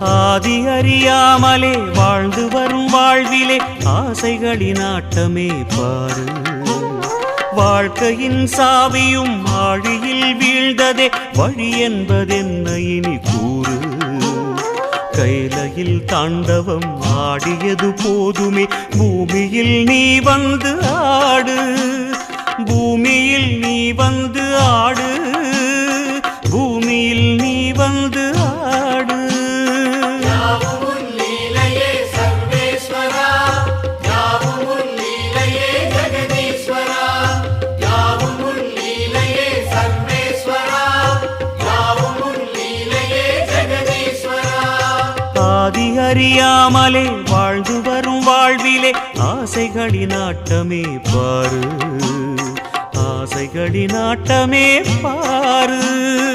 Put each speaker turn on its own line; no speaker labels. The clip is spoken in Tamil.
ஆதி அறியாமலே வாழ்ந்து வரும் வாழ்விலே ஆசைகளின் ஆட்டமே பாரு. வாழ்க்கையின் சாவியும் ஆழியில் வீழ்ந்ததே வழி என்பதென்ன இனி கூறு. கைலையில் தாண்டவம் ஆடியது போதுமே பூமியில் நீ வந்து ஆடு. பூமியில் நீ வந்து ஆடு. பூமியில் நீ வந்து ஆடு. ஆதி அறியாமலே வாழ்ந்து வரும் வாழ்விலே ஆசைகளின் ஆட்டமே பாரு. ஆசைகளின் ஆட்டமே பாரு.